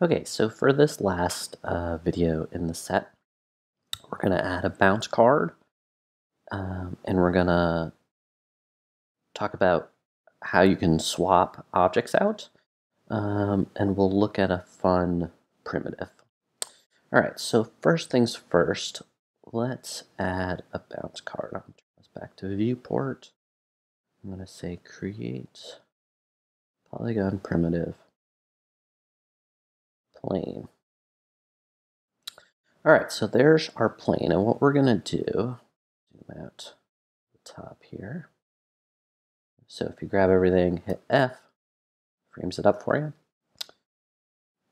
Okay, so for this last video in the set, we're going to add a bounce card, and we're going to talk about how you can swap objects out, and we'll look at a fun primitive. All right, so first things first, let's add a bounce card. I'll turn this back to viewport. I'm going to say create polygon primitive plane. All right, so there's our plane, and what we're going to do, zoom out the top here. So if you grab everything, hit F, frames it up for you.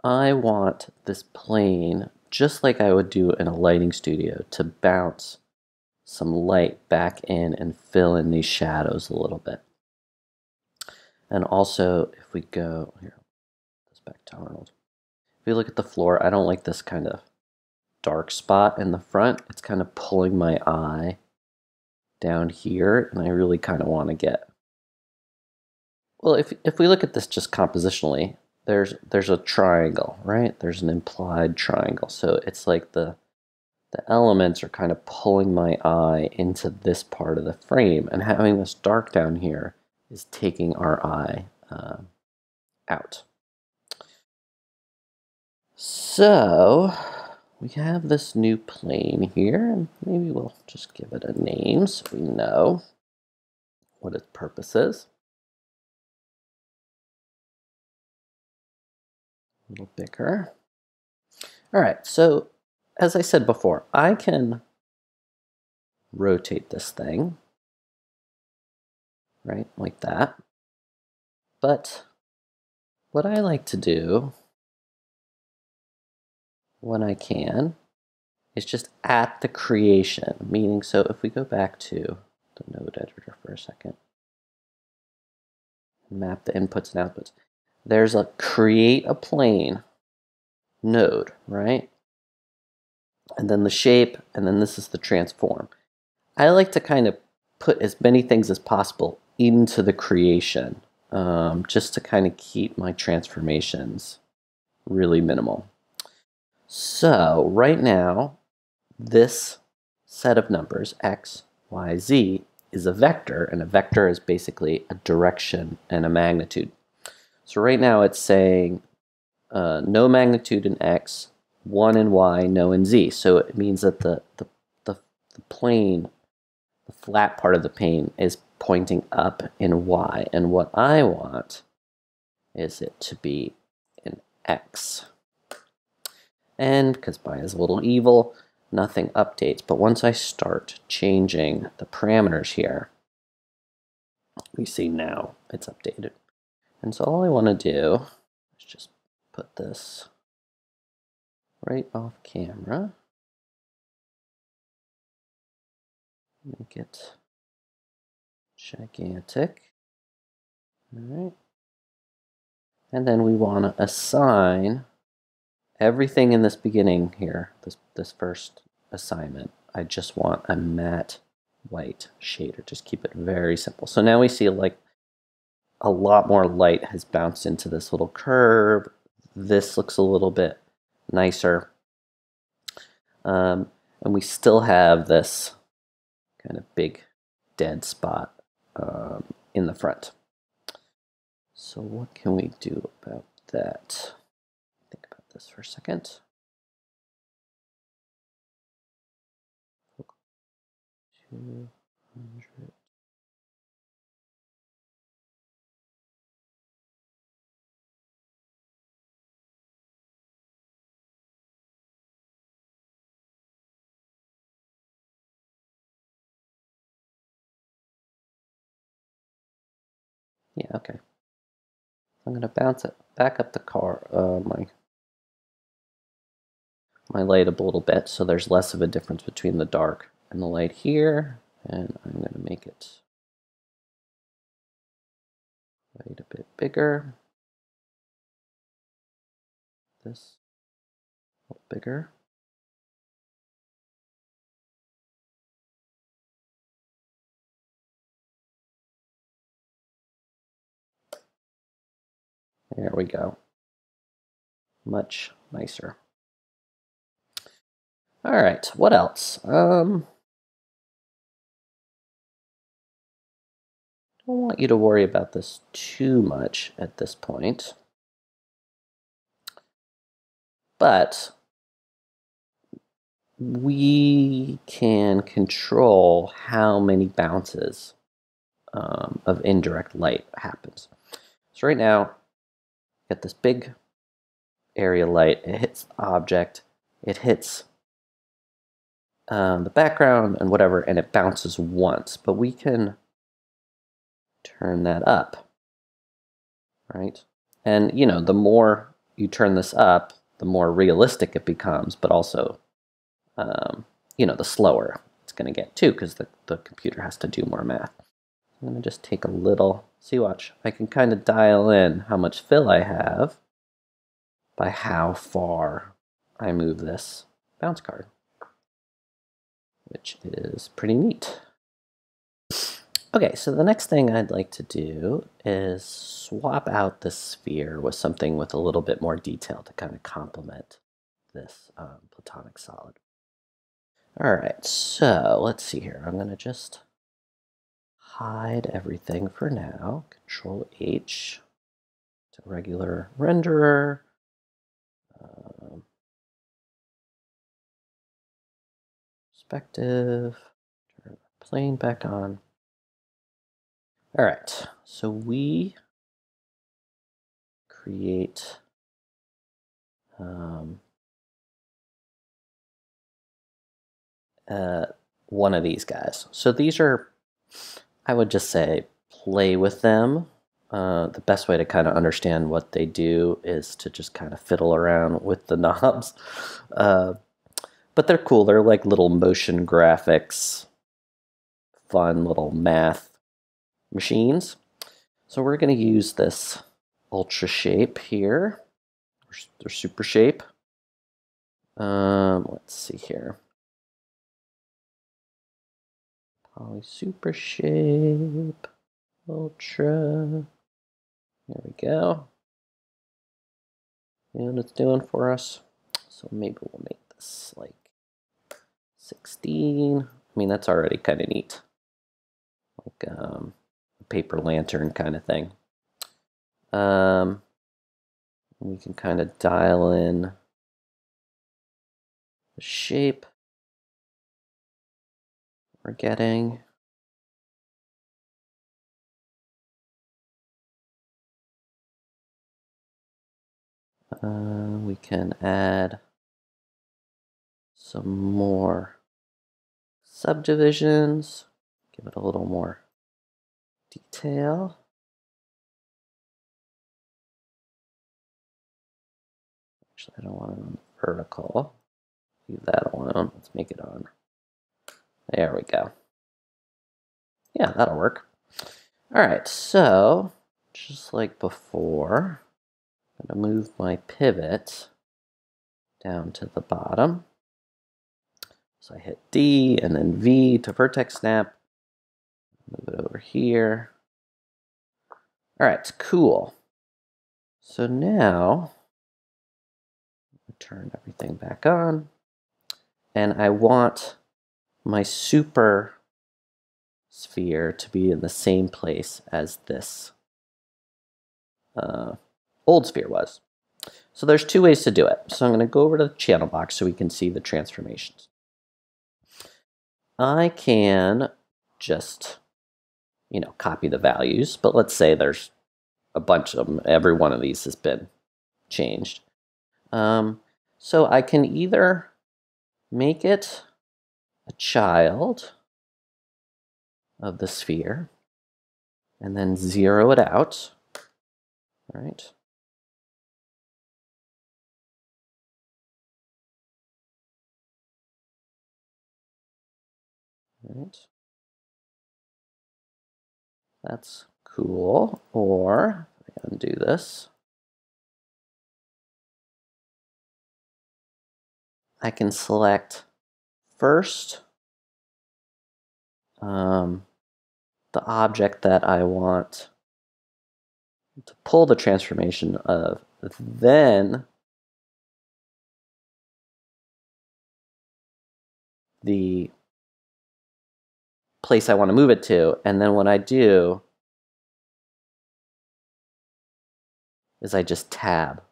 I want this plane, just like I would do in a lighting studio, to bounce some light back in and fill in these shadows a little bit. And also, if we go, here, this back to Arnold. If you look at the floor, I don't like this kind of dark spot in the front. It's kind of pulling my eye down here, and I really kind of want to get. Well, if we look at this just compositionally, there's a triangle, right? There's an implied triangle. So it's like the elements are kind of pulling my eye into this part of the frame, and having this dark down here is taking our eye out. So we have this new plane here, and maybe we'll just give it a name so we know what its purpose is. A little bigger. All right, so as I said before, I can rotate this thing, right, like that. But what I like to do when I can is just at the creation, meaning, so if we go back to the node editor for a second, map the inputs and outputs, there's a create a plane node, right? And then the shape, and then this is the transform. I like to kind of put as many things as possible into the creation, just to kind of keep my transformations really minimal. So right now, this set of numbers, x, y, z, is a vector, and a vector is basically a direction and a magnitude. So right now it's saying no magnitude in x, 1 in y, no in z. So it means that the plane, the flat part of the plane, is pointing up in y. And what I want is it to be in x. And because y is a little evil, nothing updates. But once I start changing the parameters here, we see now it's updated. And so all I want to do is just put this right off camera. Make it gigantic. All right. And then we want to assign everything in this beginning here, this first assignment. I just want a matte white shader. Just keep it very simple. So now we see like a lot more light has bounced into this little curve. This looks a little bit nicer. And we still have this kind of big dead spot in the front. So what can we do about that? Think about this for a second. $200. Yeah, okay. I'm going to bounce it back up the car, my light a little bit, so there's less of a difference between the dark and the light here, and I'm going to make it light a bit bigger. This a little bigger. There we go. Much nicer. All right, what else? Don't want you to worry about this too much at this point. But we can control how many bounces of indirect light happens. So right now, get this big area light, it hits the object, it hits the background and whatever, and it bounces once. But we can turn that up, right? And, you know, the more you turn this up, the more realistic it becomes, but also, you know, the slower it's going to get too, because the computer has to do more math. I'm going to just take a little, see, watch, I can kind of dial in how much fill I have by how far I move this bounce card, which is pretty neat. Okay, so the next thing I'd like to do is swap out this sphere with something with a little bit more detail to kind of complement this platonic solid. All right, so let's see here. I'm going to just hide everything for now. Control H to regular renderer. Perspective. Turn the plane back on. All right, so we create one of these guys. So these are, I would just say, play with them. The best way to kind of understand what they do is to just kind of fiddle around with the knobs. But they're cool. They're like little motion graphics, fun little math machines. So we're going to use this ultra shape here, or super shape. Let's see here. Poly super shape, ultra. There we go. And it's doing for us. So maybe we'll make this like 16. I mean, that's already kind of neat. Like a paper lantern kind of thing. We can kind of dial in the shape we're getting. We can add some more subdivisions, give it a little more detail. Actually, I don't want it on vertical. Leave that alone. Let's make it on. There we go. Yeah, that'll work. All right, so just like before, I'm going to move my pivot down to the bottom. So I hit D and then V to vertex snap. Move it over here. All right, cool. So now, turn everything back on. And I want my super sphere to be in the same place as this old sphere was. So there's two ways to do it. So I'm going to go over to the channel box so we can see the transformations. I can just, you know, copy the values, but let's say there's a bunch of them. Every one of these has been changed. So I can either make it a child of the sphere and then zero it out, right? Right. That's cool. Or if I undo this, I can select first the object that I want to pull the transformation of, then the place I want to move it to, and then what I do is I just tab.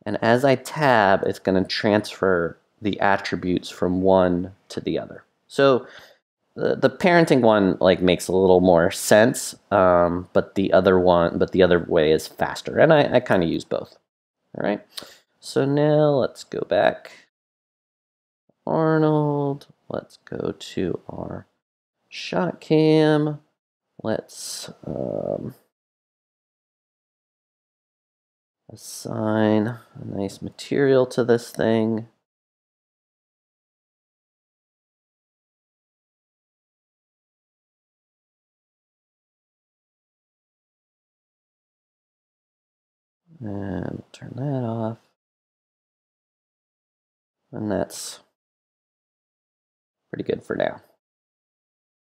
And as I tab, it's going to transfer the attributes from one to the other. So the parenting one like makes a little more sense, but the other way is faster, and I kind of use both. All right. So now let's go back. Arnold. Let's go to our shot cam. Let's assign a nice material to this thing. And turn that off. And that's pretty good for now.